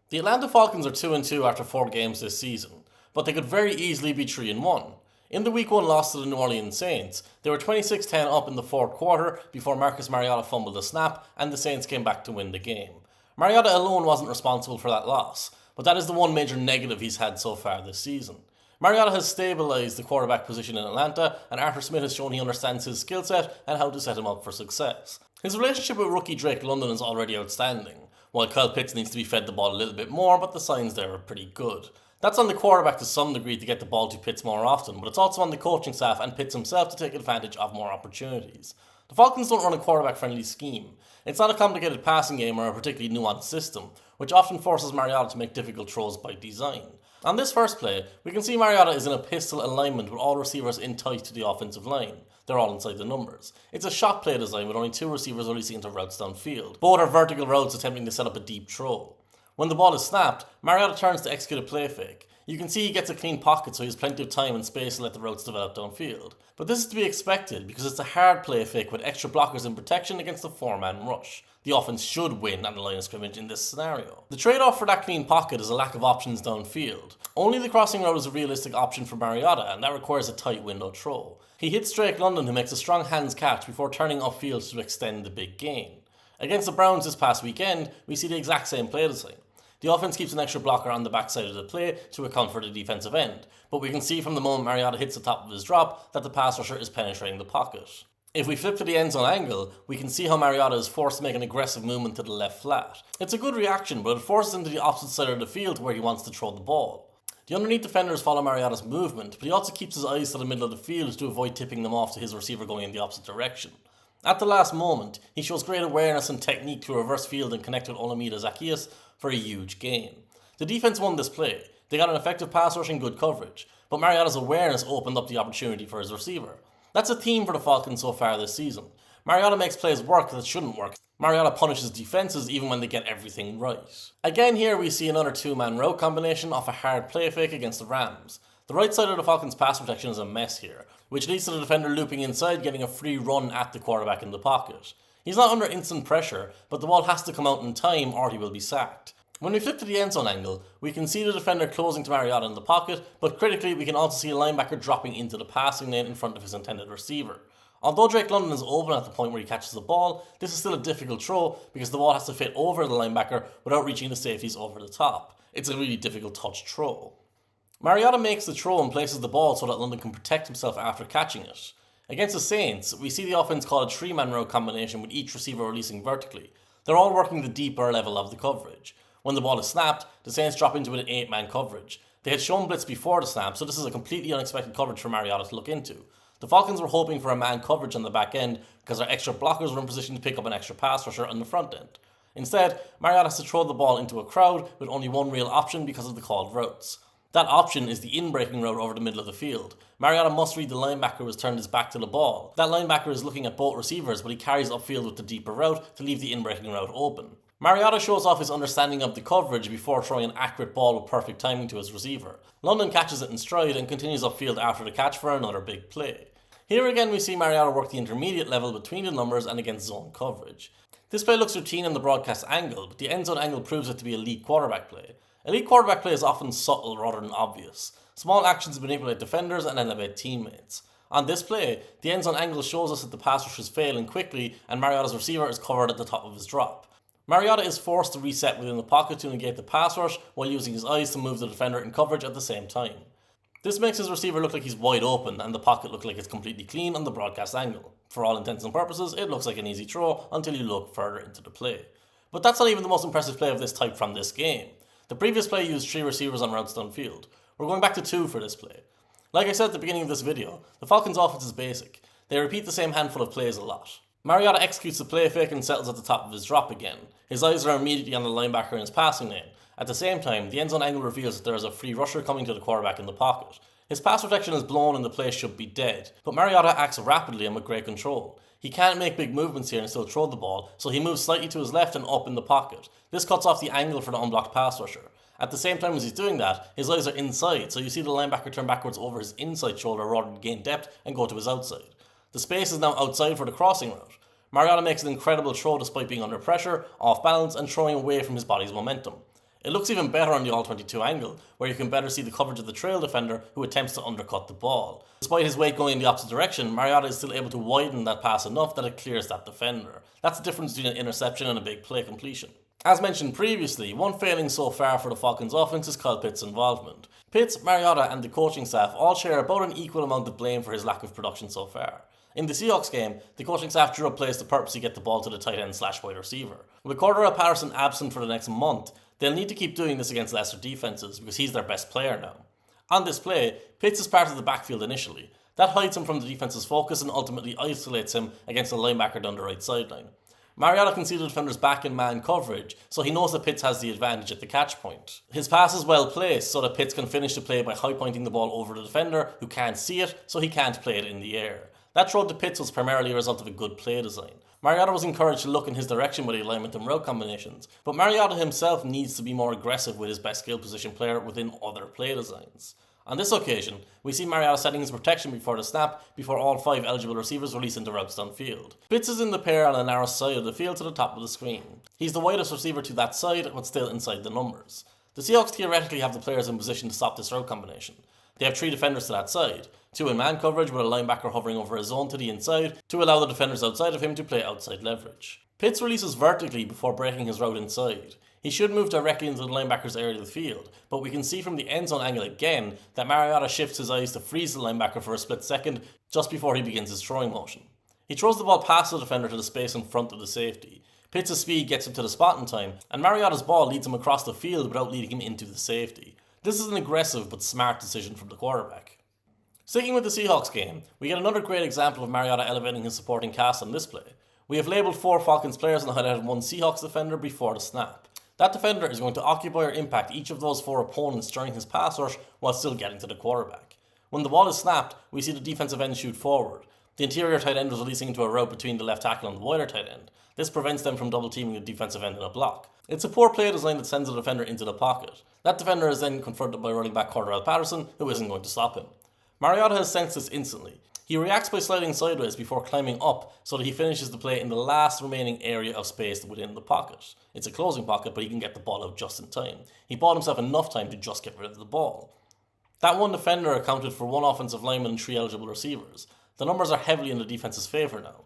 The Atlanta Falcons are 2-2 after 4 games this season, but they could very easily be 3-1. In the Week 1 loss to the New Orleans Saints, they were 26-10 up in the fourth quarter before Marcus Mariota fumbled a snap and the Saints came back to win the game. Mariota alone wasn't responsible for that loss, but that is the one major negative he's had so far this season. Mariota has stabilised the quarterback position in Atlanta, and Arthur Smith has shown he understands his skill set and how to set him up for success. His relationship with rookie Drake London is already outstanding, while Kyle Pitts needs to be fed the ball a little bit more, but the signs there are pretty good. That's on the quarterback to some degree to get the ball to Pitts more often, but it's also on the coaching staff and Pitts himself to take advantage of more opportunities. The Falcons don't run a quarterback-friendly scheme. It's not a complicated passing game or a particularly nuanced system, which often forces Mariota to make difficult throws by design. On this first play, we can see Mariota is in a pistol alignment with all receivers in tight to the offensive line. They're all inside the numbers. It's a shot play design with only 2 receivers releasing into routes downfield. Both are vertical routes attempting to set up a deep throw. When the ball is snapped, Mariota turns to execute a play fake. You can see he gets a clean pocket so he has plenty of time and space to let the routes develop downfield. But this is to be expected because it's a hard play fake with extra blockers in protection against a 4-man rush. The offense should win at the line of scrimmage in this scenario. The trade-off for that clean pocket is a lack of options downfield. Only the crossing route is a realistic option for Mariota, and that requires a tight window throw. He hits Drake London, who makes a strong hands catch before turning upfield to extend the big gain. Against the Browns this past weekend, we see the exact same play design. The offense keeps an extra blocker on the backside of the play to account for the defensive end, but we can see from the moment Mariota hits the top of his drop that the pass rusher is penetrating the pocket. If we flip to the end zone angle, we can see how Mariota is forced to make an aggressive movement to the left flat. It's a good reaction, but it forces him to the opposite side of the field where he wants to throw the ball. The underneath defenders follow Mariota's movement, but he also keeps his eyes to the middle of the field to avoid tipping them off to his receiver going in the opposite direction. At the last moment, he shows great awareness and technique to reverse field and connect with Olamide Zaccheaus for a huge gain. The defense won this play. They got an effective pass rush and good coverage, but Mariota's awareness opened up the opportunity for his receiver. That's a theme for the Falcons so far this season. Mariota makes plays work that shouldn't work. Mariota punishes defenses even when they get everything right. Again here we see another 2-man route combination off a hard play fake against the Rams. The right side of the Falcons' pass protection is a mess here, which leads to the defender looping inside, getting a free run at the quarterback in the pocket. He's not under instant pressure, but the ball has to come out in time or he will be sacked. When we flip to the end zone angle, we can see the defender closing to Mariota in the pocket, but critically we can also see a linebacker dropping into the passing lane in front of his intended receiver. Although Drake London is open at the point where he catches the ball, this is still a difficult throw because the ball has to fit over the linebacker without reaching the safeties over the top. It's a really difficult touch throw. Mariota makes the throw and places the ball so that London can protect himself after catching it. Against the Saints, we see the offense call a 3-man route combination with each receiver releasing vertically. They're all working the deeper level of the coverage. When the ball is snapped, the Saints drop into an 8-man coverage. They had shown blitz before the snap, so this is a completely unexpected coverage for Mariota to look into. The Falcons were hoping for a man coverage on the back end because their extra blockers were in position to pick up an extra pass rusher on the front end. Instead, Mariota has to throw the ball into a crowd with only one real option because of the called routes. That option is the in-breaking route over the middle of the field. Mariota must read the linebacker who has turned his back to the ball. That linebacker is looking at both receivers, but he carries upfield with the deeper route to leave the in-breaking route open. Mariota shows off his understanding of the coverage before throwing an accurate ball with perfect timing to his receiver. London catches it in stride and continues upfield after the catch for another big play. Here again we see Mariota work the intermediate level between the numbers and against zone coverage. This play looks routine on the broadcast angle, but the end zone angle proves it to be elite quarterback play. Elite quarterback play is often subtle rather than obvious. Small actions manipulate defenders and elevate teammates. On this play, the end zone angle shows us that the pass rush is failing quickly and Mariota's receiver is covered at the top of his drop. Mariota is forced to reset within the pocket to negate the pass rush while using his eyes to move the defender in coverage at the same time. This makes his receiver look like he's wide open and the pocket look like it's completely clean on the broadcast angle. For all intents and purposes, it looks like an easy throw until you look further into the play. But that's not even the most impressive play of this type from this game. The previous play used 3 receivers on routes downfield. We're going back to 2 for this play. Like I said at the beginning of this video, the Falcons' offense is basic. They repeat the same handful of plays a lot. Mariota executes the play fake and settles at the top of his drop again. His eyes are immediately on the linebacker in his passing lane. At the same time, the end zone angle reveals that there is a free rusher coming to the quarterback in the pocket. His pass protection is blown and the play should be dead, but Mariota acts rapidly and with great control. He can't make big movements here and still throw the ball, so he moves slightly to his left and up in the pocket. This cuts off the angle for the unblocked pass rusher. At the same time as he's doing that, his eyes are inside, so you see the linebacker turn backwards over his inside shoulder rather than gain depth and go to his outside. The space is now outside for the crossing route. Mariota makes an incredible throw despite being under pressure, off balance, and throwing away from his body's momentum. It looks even better on the All-22 angle, where you can better see the coverage of the trail defender who attempts to undercut the ball. Despite his weight going in the opposite direction, Mariota is still able to widen that pass enough that it clears that defender. That's the difference between an interception and a big play completion. As mentioned previously, one failing so far for the Falcons offense is Kyle Pitts' involvement. Pitts, Mariota and the coaching staff all share about an equal amount of blame for his lack of production so far. In the Seahawks game, the coaching staff drew up plays to purposely get the ball to the tight end / wide receiver. With Cordell Patterson absent for the next month, they'll need to keep doing this against lesser defenses because he's their best player now. On this play, Pitts is part of the backfield initially. That hides him from the defense's focus and ultimately isolates him against a linebacker down the right sideline. Mariota can see the defender's back in man coverage, so he knows that Pitts has the advantage at the catch point. His pass is well placed so that Pitts can finish the play by high pointing the ball over the defender who can't see it, so he can't play it in the air. That throw to Pitts was primarily a result of a good play design. Mariota was encouraged to look in his direction with the alignment and route combinations, but Mariota himself needs to be more aggressive with his best skill position player within other play designs. On this occasion, we see Mariota setting his protection before the snap before all 5 eligible receivers release into routes downfield. Pitts is in the pair on a narrow side of the field to the top of the screen. He's the widest receiver to that side, but still inside the numbers. The Seahawks theoretically have the players in position to stop this route combination. They have 3 defenders to that side, 2 in man coverage with a linebacker hovering over his zone to the inside to allow the defenders outside of him to play outside leverage. Pitts releases vertically before breaking his route inside. He should move directly into the linebacker's area of the field, but we can see from the end zone angle again that Mariota shifts his eyes to freeze the linebacker for a split second just before he begins his throwing motion. He throws the ball past the defender to the space in front of the safety. Pitts' speed gets him to the spot in time, and Mariota's ball leads him across the field without leading him into the safety. This is an aggressive but smart decision from the quarterback. Sticking with the Seahawks game, we get another great example of Mariota elevating his supporting cast on this play. We have labelled 4 Falcons players and highlighted 1 Seahawks defender before the snap. That defender is going to occupy or impact each of those 4 opponents during his pass rush while still getting to the quarterback. When the ball is snapped, we see the defensive end shoot forward. The interior tight end is releasing into a route between the left tackle and the wider tight end. This prevents them from double teaming the defensive end in a block. It's a poor play design that sends the defender into the pocket. That defender is then confronted by running back Cordell Patterson, who isn't going to stop him. Mariota has sensed this instantly. He reacts by sliding sideways before climbing up so that he finishes the play in the last remaining area of space within the pocket. It's a closing pocket, but he can get the ball out just in time. He bought himself enough time to just get rid of the ball. That one defender accounted for 1 offensive lineman and 3 eligible receivers. The numbers are heavily in the defense's favour now.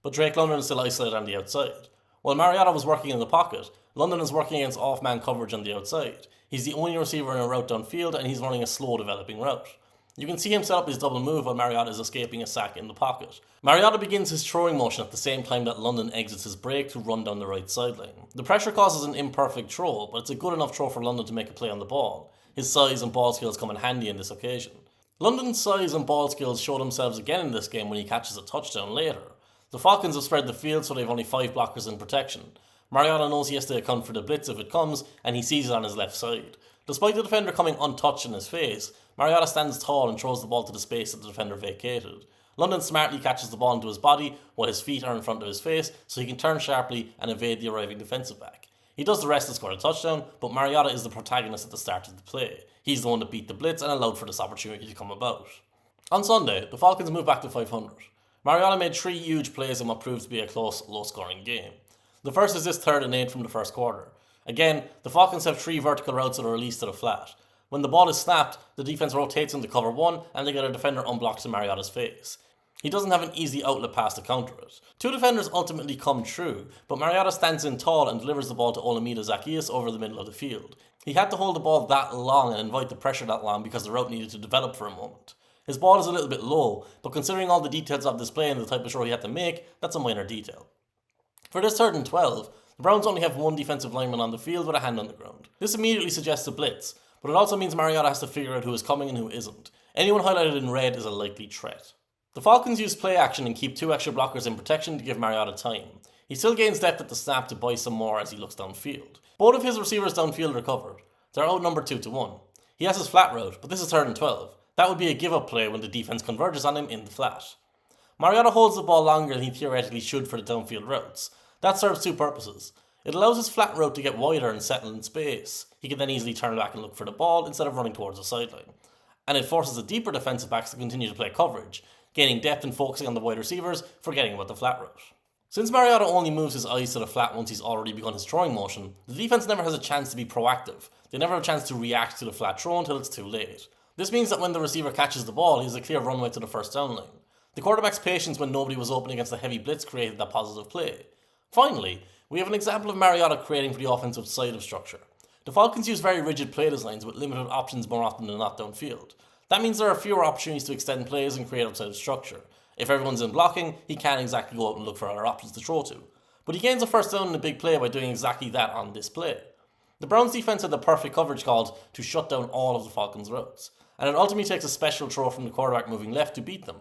But Drake London is still isolated on the outside. While Mariota was working in the pocket, London is working against off-man coverage on the outside. He's the only receiver in a route downfield and he's running a slow developing route. You can see him set up his double move while Mariota is escaping a sack in the pocket. Mariota begins his throwing motion at the same time that London exits his break to run down the right sideline. The pressure causes an imperfect throw, but it's a good enough throw for London to make a play on the ball. His size and ball skills come in handy in this occasion. London's size and ball skills show themselves again in this game when he catches a touchdown later. The Falcons have spread the field so they have only 5 blockers in protection. Mariota knows he has to account for the blitz if it comes, and he sees it on his left side. Despite the defender coming untouched in his face, Mariota stands tall and throws the ball to the space that the defender vacated. London smartly catches the ball into his body while his feet are in front of his face so he can turn sharply and evade the arriving defensive back. He does the rest to score a touchdown, but Mariota is the protagonist at the start of the play. He's the one that beat the blitz and allowed for this opportunity to come about. On Sunday, the Falcons moved back to 500. Mariota made 3 huge plays in what proved to be a close, low-scoring game. The first is this 3rd and 8 from the first quarter. Again, the Falcons have 3 vertical routes that are released to the flat. When the ball is snapped, the defense rotates into cover 1 and they get a defender unblocked to Mariota's face. He doesn't have an easy outlet pass to counter it. 2 defenders ultimately come true, but Mariota stands in tall and delivers the ball to Olamide Zaccheaus over the middle of the field. He had to hold the ball that long and invite the pressure that long because the route needed to develop for a moment. His ball is a little bit low, but considering all the details of this play and the type of throw he had to make, that's a minor detail. For this 3rd and 12, the Browns only have 1 defensive lineman on the field with a hand on the ground. This immediately suggests a blitz, but it also means Mariota has to figure out who is coming and who isn't. Anyone highlighted in red is a likely threat. The Falcons use play action and keep 2 extra blockers in protection to give Mariota time. He still gains depth at the snap to buy some more as he looks downfield. Both of his receivers downfield are covered. They're outnumbered 2-1. He has his flat route, but this is 3rd and 12. That would be a give-up play when the defense converges on him in the flat. Mariota holds the ball longer than he theoretically should for the downfield routes. That serves 2 purposes. It allows his flat route to get wider and settle in space. He can then easily turn back and look for the ball instead of running towards the sideline. And it forces the deeper defensive backs to continue to play coverage, gaining depth and focusing on the wide receivers, forgetting about the flat route. Since Mariota only moves his eyes to the flat once he's already begun his throwing motion, the defense never has a chance to be proactive. They never have a chance to react to the flat throw until it's too late. This means that when the receiver catches the ball, he has a clear runway to the first down line. The quarterback's patience when nobody was open against the heavy blitz created that positive play. Finally, we have an example of Mariota creating for the offensive side of structure. The Falcons use very rigid play designs with limited options more often than not downfield. That means there are fewer opportunities to extend plays and create outside of structure. If everyone's in blocking, he can't exactly go out and look for other options to throw to. But he gains a first down in a big play by doing exactly that on this play. The Browns defense had the perfect coverage called to shut down all of the Falcons' routes, and it ultimately takes a special throw from the quarterback moving left to beat them.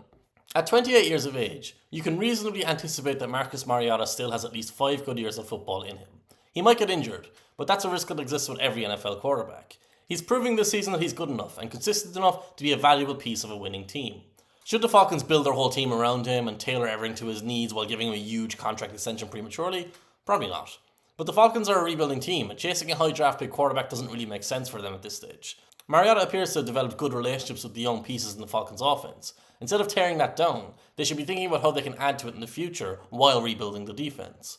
At 28 years of age, you can reasonably anticipate that Marcus Mariota still has at least 5 good years of football in him. He might get injured, but that's a risk that exists with every NFL quarterback. He's proving this season that he's good enough and consistent enough to be a valuable piece of a winning team. Should the Falcons build their whole team around him and tailor everything to his needs while giving him a huge contract extension prematurely? Probably not. But the Falcons are a rebuilding team, and chasing a high draft pick quarterback doesn't really make sense for them at this stage. Mariota appears to have developed good relationships with the young pieces in the Falcons' offense. Instead of tearing that down, they should be thinking about how they can add to it in the future while rebuilding the defense.